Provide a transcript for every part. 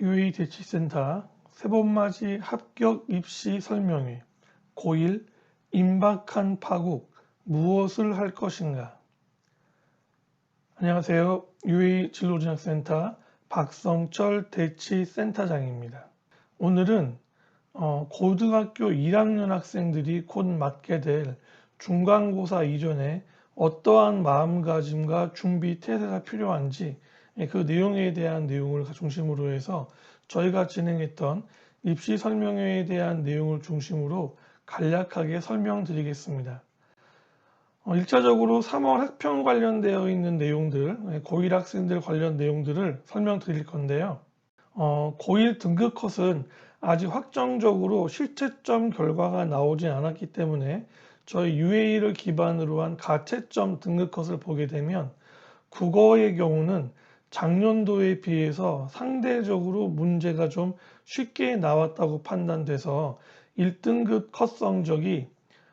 UA 대치센터 세번맞이 합격 입시 설명회 고1 임박한 파국 무엇을 할 것인가. 안녕하세요. UA 진로진학센터 박성철 대치센터장입니다. 오늘은 고등학교 1학년 학생들이 곧 맞게 될 중간고사 이전에 어떠한 마음가짐과 준비 태세가 필요한지 그 내용에 대한 내용을 중심으로 해서 저희가 진행했던 입시 설명회에 대한 내용을 중심으로 간략하게 설명드리겠습니다. 1차적으로 3월 학평 관련되어 있는 내용들, 고1 학생들 관련 내용들을 설명드릴 건데요. 고1 등급 컷은 아직 확정적으로 실채점 결과가 나오지 않았기 때문에 저희 UA를 기반으로 한 가채점 등급 컷을 보게 되면 국어의 경우는 작년도에 비해서 상대적으로 문제가 좀 쉽게 나왔다고 판단돼서 1등급 컷 성적이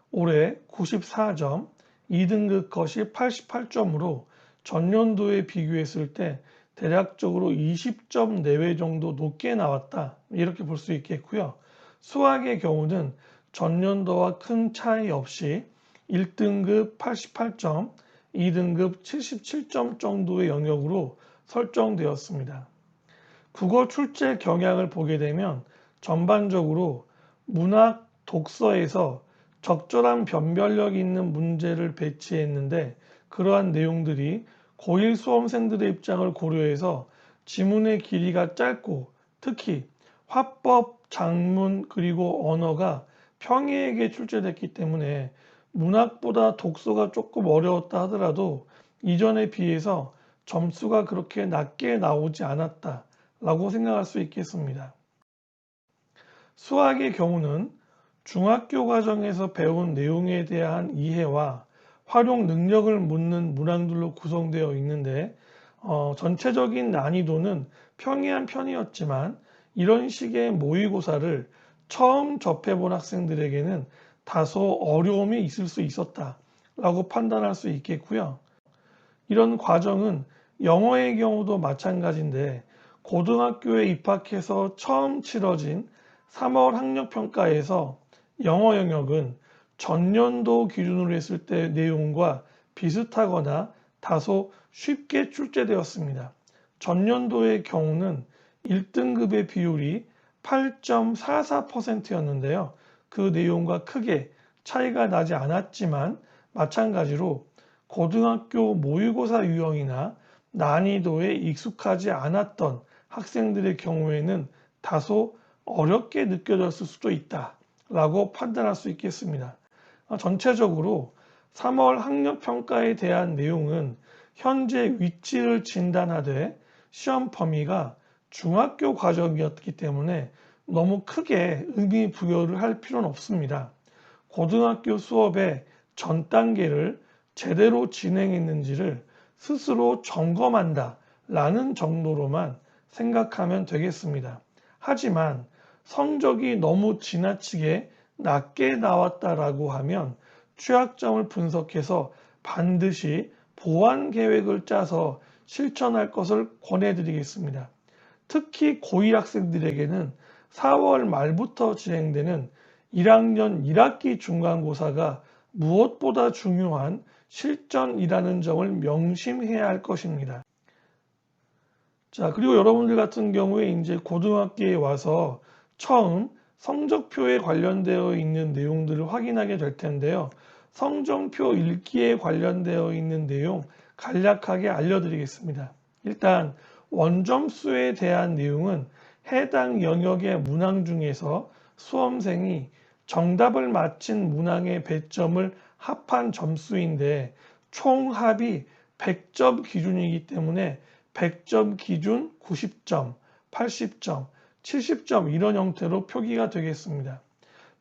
올해 94점, 2등급 컷이 88점으로 전년도에 비교했을 때 대략적으로 20점 내외 정도 높게 나왔다, 이렇게 볼 수 있겠고요. 수학의 경우는 전년도와 큰 차이 없이 1등급 88점, 2등급 77점 정도의 영역으로 설정되었습니다. 국어 출제 경향을 보게 되면 전반적으로 문학 독서에서 적절한 변별력 있는 문제를 배치했는데, 그러한 내용들이 고1 수험생들의 입장을 고려해서 지문의 길이가 짧고 특히 화법, 작문 그리고 언어가 평이하게 출제됐기 때문에 문학보다 독서가 조금 어려웠다 하더라도 이전에 비해서 점수가 그렇게 낮게 나오지 않았다 라고 생각할 수 있겠습니다. 수학의 경우는 중학교 과정에서 배운 내용에 대한 이해와 활용 능력을 묻는 문항들로 구성되어 있는데 전체적인 난이도는 평이한 편이었지만 이런 식의 모의고사를 처음 접해본 학생들에게는 다소 어려움이 있을 수 있었다 라고 판단할 수 있겠고요. 이런 과정은 영어의 경우도 마찬가지인데, 고등학교에 입학해서 처음 치러진 3월 학력평가에서 영어 영역은 전년도 기준으로 했을 때 내용과 비슷하거나 다소 쉽게 출제되었습니다. 전년도의 경우는 1등급의 비율이 8.44%였는데요. 그 내용과 크게 차이가 나지 않았지만 마찬가지로 고등학교 모의고사 유형이나 난이도에 익숙하지 않았던 학생들의 경우에는 다소 어렵게 느껴졌을 수도 있다 라고 판단할 수 있겠습니다. 전체적으로 3월 학력평가에 대한 내용은 현재 위치를 진단하되 시험 범위가 중학교 과정이었기 때문에 너무 크게 의미 부여를 할 필요는 없습니다. 고등학교 수업의 전 단계를 제대로 진행했는지를 스스로 점검한다 라는 정도로만 생각하면 되겠습니다. 하지만 성적이 너무 지나치게 낮게 나왔다라고 하면 취약점을 분석해서 반드시 보완 계획을 짜서 실천할 것을 권해드리겠습니다. 특히 고1 학생들에게는 4월 말부터 진행되는 1학년 1학기 중간고사가 무엇보다 중요한 실전이라는 점을 명심해야 할 것입니다. 자, 그리고 여러분들 같은 경우에 이제 고등학교에 와서 처음 성적표에 관련되어 있는 내용들을 확인하게 될 텐데요. 성적표 읽기에 관련되어 있는 내용 간략하게 알려드리겠습니다. 일단 원점수에 대한 내용은 해당 영역의 문항 중에서 수험생이 정답을 맞힌 문항의 배점을 합한 점수인데 총합이 100점 기준이기 때문에 100점 기준 90점, 80점, 70점 이런 형태로 표기가 되겠습니다.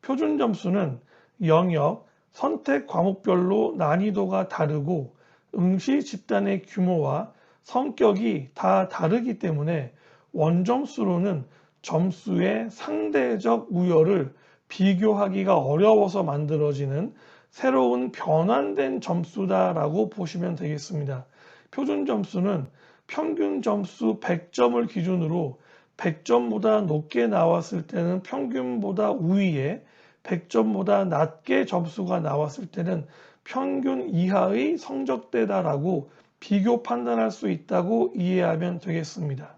표준 점수는 영역, 선택 과목별로 난이도가 다르고 응시 집단의 규모와 성격이 다 다르기 때문에 원점수로는 점수의 상대적 우열을 비교하기가 어려워서 만들어지는 새로운 변환된 점수다라고 보시면 되겠습니다. 표준 점수는 평균 점수 100점을 기준으로 100점보다 높게 나왔을 때는 평균보다 우위에, 100점보다 낮게 점수가 나왔을 때는 평균 이하의 성적대다라고 비교 판단할 수 있다고 이해하면 되겠습니다.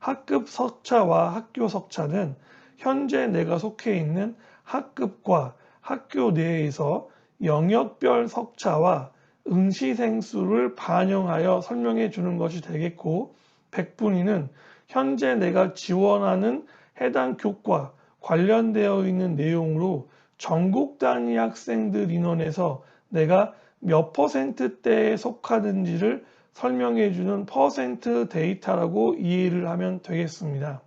학급 석차와 학교 석차는 현재 내가 속해 있는 학급과 학교 내에서 영역별 석차와 응시생 수를 반영하여 설명해 주는 것이 되겠고, 백분위는 현재 내가 지원하는 해당 교과 관련되어 있는 내용으로 전국 단위 학생들 인원에서 내가 몇 %대에 속하는지를 설명해 주는 퍼센트 데이터라고 이해를 하면 되겠습니다.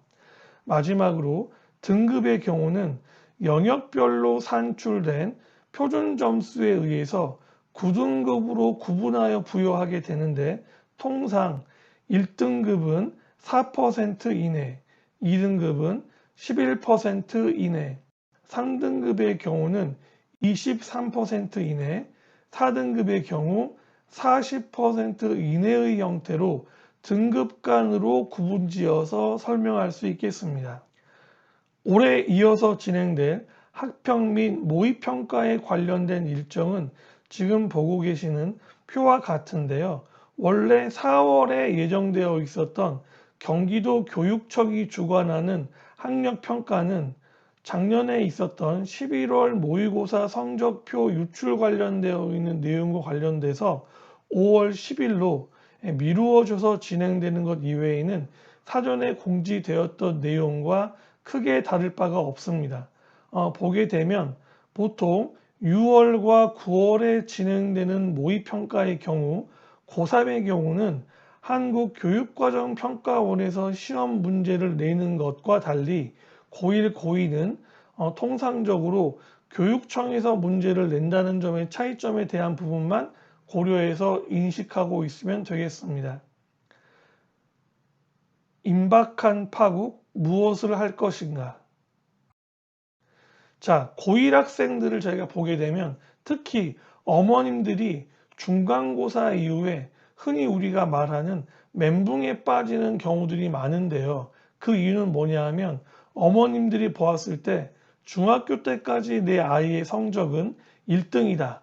마지막으로 등급의 경우는 영역별로 산출된 표준 점수에 의해서 9등급으로 구분하여 부여하게 되는데, 통상 1등급은 4% 이내, 2등급은 11% 이내, 3등급의 경우는 23% 이내, 4등급의 경우 40% 이내의 형태로 등급 간으로 구분지어서 설명할 수 있겠습니다. 올해 이어서 진행될 학평 및 모의평가에 관련된 일정은 지금 보고 계시는 표와 같은데요. 원래 4월에 예정되어 있었던 경기도 교육청이 주관하는 학력평가는 작년에 있었던 11월 모의고사 성적표 유출 관련되어 있는 내용과 관련돼서 5월 10일로 미루어져서 진행되는 것 이외에는 사전에 공지되었던 내용과 크게 다를 바가 없습니다. 보게 되면 보통 6월과 9월에 진행되는 모의평가의 경우, 고3의 경우는 한국교육과정평가원에서 시험 문제를 내는 것과 달리 고1, 고2는 통상적으로 교육청에서 문제를 낸다는 점의 차이점에 대한 부분만 고려해서 인식하고 있으면 되겠습니다. 임박한 파국, 무엇을 할 것인가? 자, 고1 학생들을 저희가 보게 되면 특히 어머님들이 중간고사 이후에 흔히 우리가 말하는 멘붕에 빠지는 경우들이 많은데요. 그 이유는 뭐냐 하면 어머님들이 보았을 때 중학교 때까지 내 아이의 성적은 1등이다.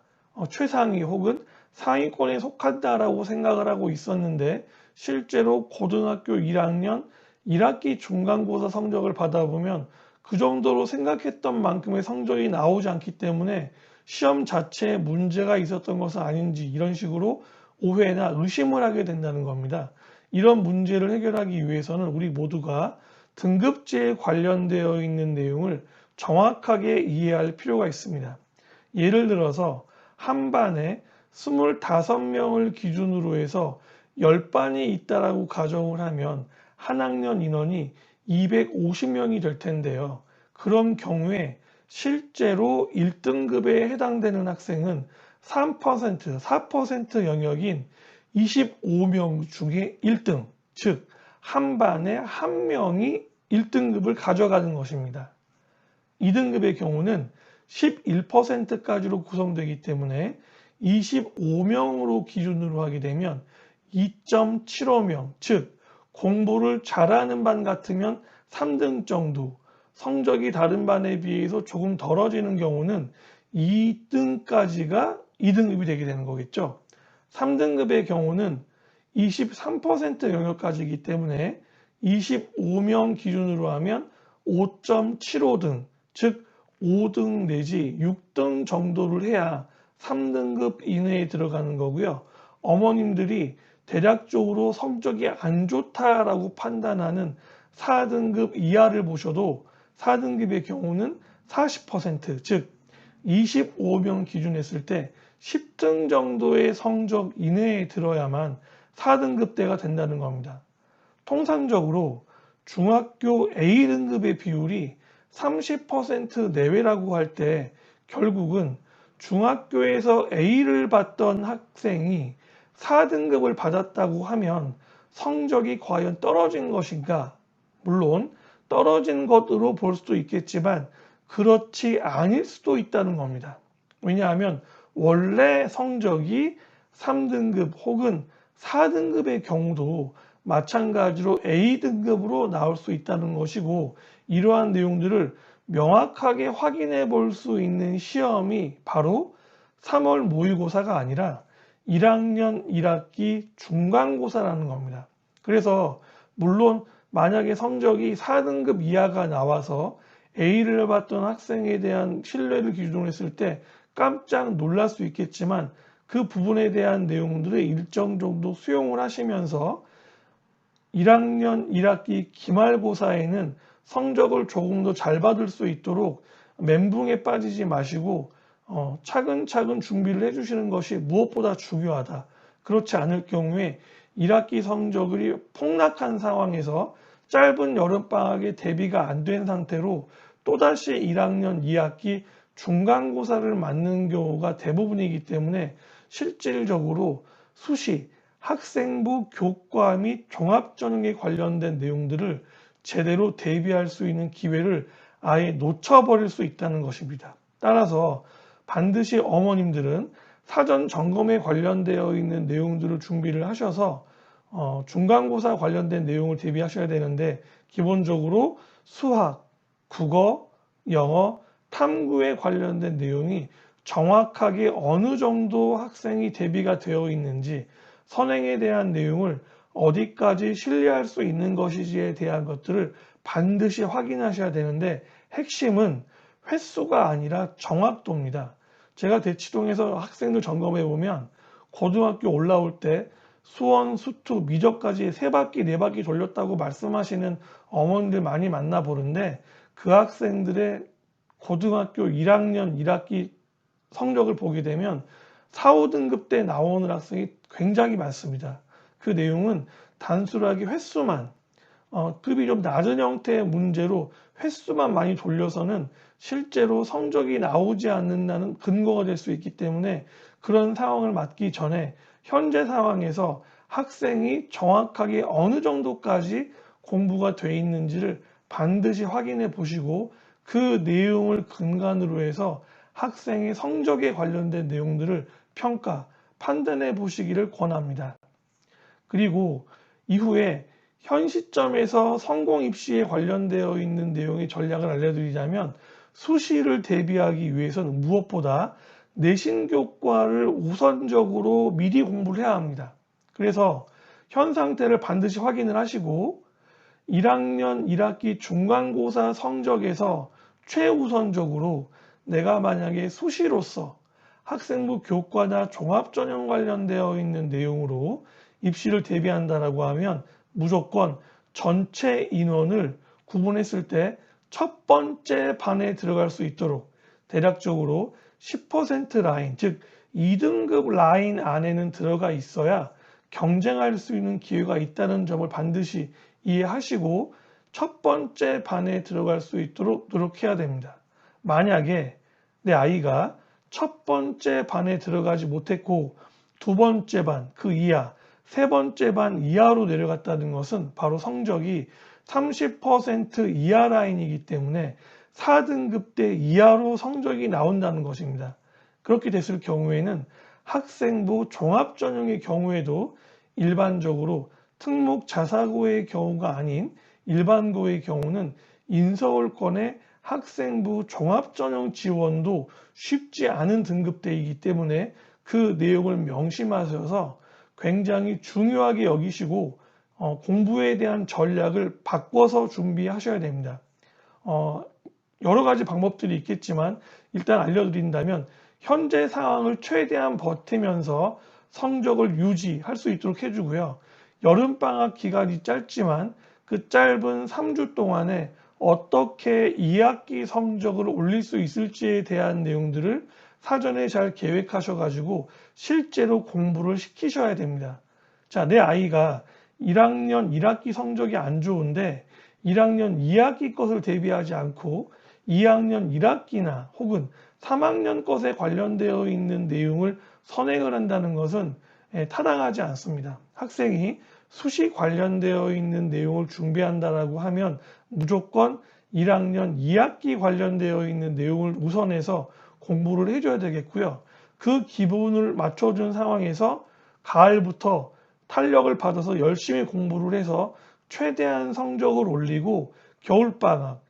최상위 혹은 상위권에 속한다라고 생각을 하고 있었는데, 실제로 고등학교 1학년 1학기 중간고사 성적을 받아보면 그 정도로 생각했던 만큼의 성적이 나오지 않기 때문에 시험 자체에 문제가 있었던 것은 아닌지 이런 식으로 오해나 의심을 하게 된다는 겁니다. 이런 문제를 해결하기 위해서는 우리 모두가 등급제에 관련되어 있는 내용을 정확하게 이해할 필요가 있습니다. 예를 들어서 한 반에 25명을 기준으로 해서 10반이 있다라고 가정을 하면 한 학년 인원이 250명이 될 텐데요. 그런 경우에 실제로 1등급에 해당되는 학생은 3%, 4% 영역인 25명 중에 1등, 즉 한 반에 한 명이 1등급을 가져가는 것입니다. 2등급의 경우는 11%까지로 구성되기 때문에 25명으로 기준으로 하게 되면 2.75명, 즉 공부를 잘하는 반 같으면 3등 정도, 성적이 다른 반에 비해서 조금 덜어지는 경우는 2등까지가 2등급이 되게 되는 거겠죠. 3등급의 경우는 23% 영역까지이기 때문에 25명 기준으로 하면 5.75등, 즉 5등 내지 6등 정도를 해야 3등급 이내에 들어가는 거고요. 어머님들이 대략적으로 성적이 안 좋다라고 판단하는 4등급 이하를 보셔도 4등급의 경우는 40%, 즉 25명 기준 했을 때 10등 정도의 성적 이내에 들어야만 4등급대가 된다는 겁니다. 통상적으로 중학교 A등급의 비율이 30% 내외라고 할 때 결국은 중학교에서 A를 받던 학생이 4등급을 받았다고 하면 성적이 과연 떨어진 것인가? 물론 떨어진 것으로 볼 수도 있겠지만 그렇지 아닐 수도 있다는 겁니다. 왜냐하면 원래 성적이 3등급 혹은 4등급의 경우도 마찬가지로 A등급으로 나올 수 있다는 것이고, 이러한 내용들을 명확하게 확인해 볼 수 있는 시험이 바로 3월 모의고사가 아니라 1학년 1학기 중간고사라는 겁니다. 그래서 물론 만약에 성적이 4등급 이하가 나와서 A를 받던 학생에 대한 신뢰를 기준으로 했을 때 깜짝 놀랄 수 있겠지만, 그 부분에 대한 내용들을 일정 정도 수용을 하시면서 1학년 1학기 기말고사에는 성적을 조금 더 잘 받을 수 있도록 멘붕에 빠지지 마시고 차근차근 준비를 해주시는 것이 무엇보다 중요하다. 그렇지 않을 경우에 1학기 성적이 폭락한 상황에서 짧은 여름방학에 대비가 안 된 상태로 또다시 1학년 2학기 중간고사를 맞는 경우가 대부분이기 때문에 실질적으로 수시, 학생부 교과 및 종합전형에 관련된 내용들을 제대로 대비할 수 있는 기회를 아예 놓쳐버릴 수 있다는 것입니다. 따라서 반드시 어머님들은 사전 점검에 관련되어 있는 내용들을 준비를 하셔서 중간고사 관련된 내용을 대비하셔야 되는데, 기본적으로 수학, 국어, 영어, 탐구에 관련된 내용이 정확하게 어느 정도 학생이 대비가 되어 있는지, 선행에 대한 내용을 어디까지 신뢰할 수 있는 것인지에 대한 것들을 반드시 확인하셔야 되는데, 핵심은 횟수가 아니라 정확도입니다. 제가 대치동에서 학생들 점검해 보면 고등학교 올라올 때 수원, 수투, 미적까지 3바퀴, 4바퀴 돌렸다고 말씀하시는 어머님들 많이 만나보는데, 그 학생들의 고등학교 1학년 1학기 성적을 보게 되면 4, 5등급 때 나오는 학생이 굉장히 많습니다. 그 내용은 단순하게 횟수만, 급이 좀 낮은 형태의 문제로 횟수만 많이 돌려서는 실제로 성적이 나오지 않는다는 근거가 될 수 있기 때문에, 그런 상황을 맞기 전에 현재 상황에서 학생이 정확하게 어느 정도까지 공부가 돼 있는지를 반드시 확인해 보시고, 그 내용을 근간으로 해서 학생의 성적에 관련된 내용들을 평가, 판단해 보시기를 권합니다. 그리고 이후에 현 시점에서 성공 입시에 관련되어 있는 내용의 전략을 알려드리자면, 수시를 대비하기 위해서는 무엇보다 내신 교과를 우선적으로 미리 공부를 해야 합니다. 그래서 현 상태를 반드시 확인을 하시고 1학년 1학기 중간고사 성적에서 최우선적으로 내가 만약에 수시로서 학생부 교과나 종합전형 관련되어 있는 내용으로 입시를 대비한다라고 하면 무조건 전체 인원을 구분했을 때 첫 번째 반에 들어갈 수 있도록 대략적으로 10% 라인, 즉 2등급 라인 안에는 들어가 있어야 경쟁할 수 있는 기회가 있다는 점을 반드시 이해하시고 첫 번째 반에 들어갈 수 있도록 노력해야 됩니다. 만약에 내 아이가 첫 번째 반에 들어가지 못했고 두 번째 반, 그 이하, 세 번째 반 이하로 내려갔다는 것은 바로 성적이 30% 이하 라인이기 때문에 4등급 대 이하로 성적이 나온다는 것입니다. 그렇게 됐을 경우에는 학생부 종합전형의 경우에도 일반적으로 특목 자사고의 경우가 아닌 일반고의 경우는 인서울권의 학생부 종합전형 지원도 쉽지 않은 등급대이기 때문에 그 내용을 명심하셔서 굉장히 중요하게 여기시고 공부에 대한 전략을 바꿔서 준비하셔야 됩니다. 여러 가지 방법들이 있겠지만 일단 알려드린다면, 현재 상황을 최대한 버티면서 성적을 유지할 수 있도록 해주고요. 여름방학 기간이 짧지만 그 짧은 3주 동안에 어떻게 2학기 성적을 올릴 수 있을지에 대한 내용들을 사전에 잘 계획하셔가지고 실제로 공부를 시키셔야 됩니다. 자, 내 아이가 1학년 1학기 성적이 안 좋은데 1학년 2학기 것을 대비하지 않고 2학년 1학기나 혹은 3학년 것에 관련되어 있는 내용을 선행을 한다는 것은 타당하지 않습니다. 학생이 수시 관련되어 있는 내용을 준비한다라고 하면 무조건 1학년 2학기 관련되어 있는 내용을 우선해서 공부를 해줘야 되겠고요. 그 기본을 맞춰준 상황에서 가을부터 탄력을 받아서 열심히 공부를 해서 최대한 성적을 올리고 겨울방학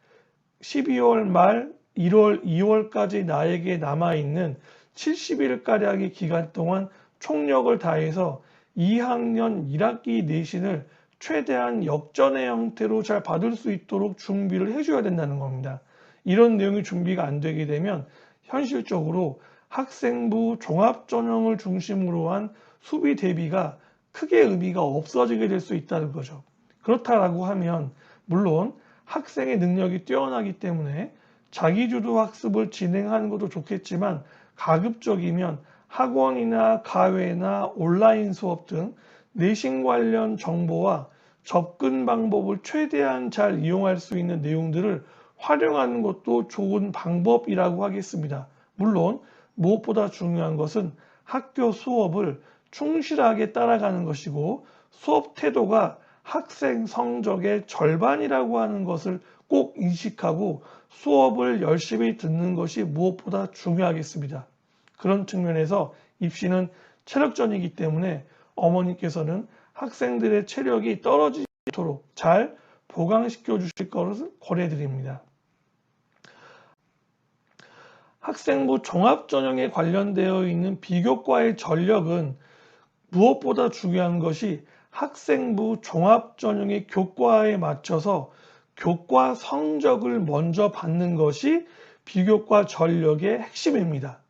12월 말 1월, 2월까지 나에게 남아있는 70일가량의 기간 동안 총력을 다해서 2학년 1학기 내신을 최대한 역전의 형태로 잘 받을 수 있도록 준비를 해줘야 된다는 겁니다. 이런 내용이 준비가 안 되게 되면 현실적으로 학생부 종합전형을 중심으로 한 수비 대비가 크게 의미가 없어지게 될 수 있다는 거죠. 그렇다라고 하면 물론 학생의 능력이 뛰어나기 때문에 자기주도 학습을 진행하는 것도 좋겠지만 가급적이면 학원이나 가외나 온라인 수업 등 내신 관련 정보와 접근 방법을 최대한 잘 이용할 수 있는 내용들을 활용하는 것도 좋은 방법이라고 하겠습니다. 물론 무엇보다 중요한 것은 학교 수업을 충실하게 따라가는 것이고 수업 태도가 학생 성적의 절반이라고 하는 것을 꼭 인식하고 수업을 열심히 듣는 것이 무엇보다 중요하겠습니다. 그런 측면에서 입시는 체력전이기 때문에 어머니께서는 학생들의 체력이 떨어지지 않도록 잘 보강시켜 주실 것을 권해드립니다. 학생부 종합전형에 관련되어 있는 비교과의 전력은 무엇보다 중요한 것이 학생부 종합전형의 교과에 맞춰서 교과 성적을 먼저 받는 것이 비교과 전력의 핵심입니다.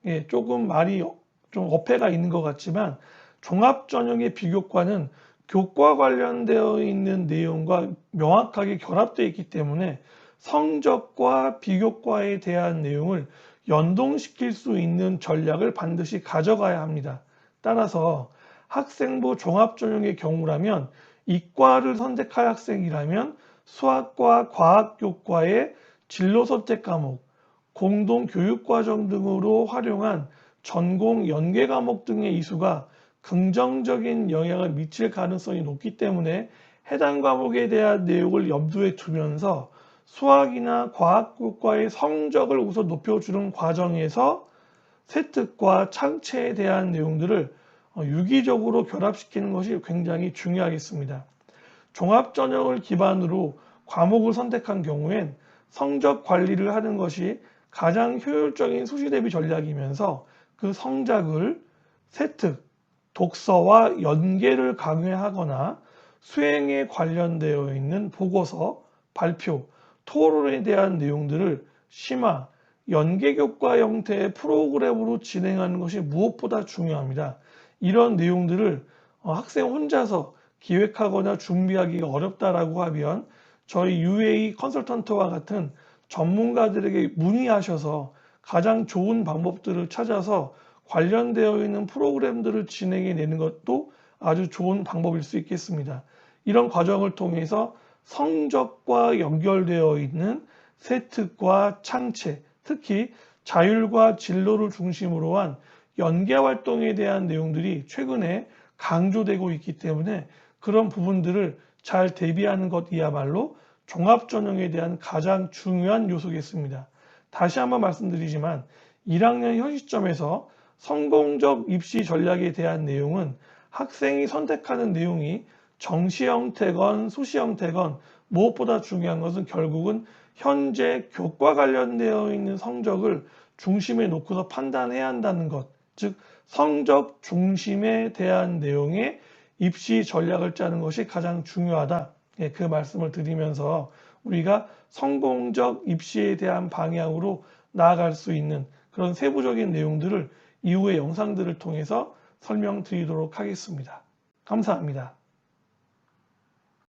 예, 조금 말이 좀 어폐가 있는 것 같지만 종합전형의 비교과는 교과 관련되어 있는 내용과 명확하게 결합되어 있기 때문에 성적과 비교과에 대한 내용을 연동시킬 수 있는 전략을 반드시 가져가야 합니다. 따라서 학생부 종합전형의 경우라면 이과를 선택할 학생이라면 수학과 과학교과의 진로 선택 과목, 공동교육과정 등으로 활용한 전공 연계 과목 등의 이수가 긍정적인 영향을 미칠 가능성이 높기 때문에 해당 과목에 대한 내용을 염두에 두면서 수학이나 과학교과의 성적을 우선 높여주는 과정에서 세특과 창체에 대한 내용들을 유기적으로 결합시키는 것이 굉장히 중요하겠습니다. 종합전형을 기반으로 과목을 선택한 경우엔 성적 관리를 하는 것이 가장 효율적인 수시 대비 전략이면서 그 성적을 세특, 독서와 연계를 강화하거나 수행에 관련되어 있는 보고서, 발표, 토론에 대한 내용들을 심화, 연계교과 형태의 프로그램으로 진행하는 것이 무엇보다 중요합니다. 이런 내용들을 학생 혼자서 기획하거나 준비하기가 어렵다라고 하면 저희 UA 컨설턴트와 같은 전문가들에게 문의하셔서 가장 좋은 방법들을 찾아서 관련되어 있는 프로그램들을 진행해 내는 것도 아주 좋은 방법일 수 있겠습니다. 이런 과정을 통해서 성적과 연결되어 있는 세특과 창체, 특히 자율과 진로를 중심으로 한 연계 활동에 대한 내용들이 최근에 강조되고 있기 때문에 그런 부분들을 잘 대비하는 것이야말로 종합전형에 대한 가장 중요한 요소겠습니다. 다시 한번 말씀드리지만 1학년 현 시점에서 성공적 입시 전략에 대한 내용은 학생이 선택하는 내용이 정시 형태건 수시 형태건 무엇보다 중요한 것은 결국은 현재 교과 관련되어 있는 성적을 중심에 놓고서 판단해야 한다는 것, 즉 성적 중심에 대한 내용의 입시 전략을 짜는 것이 가장 중요하다. 예, 그 말씀을 드리면서 우리가 성공적 입시에 대한 방향으로 나아갈 수 있는 그런 세부적인 내용들을 이후의 영상들을 통해서 설명드리도록 하겠습니다. 감사합니다.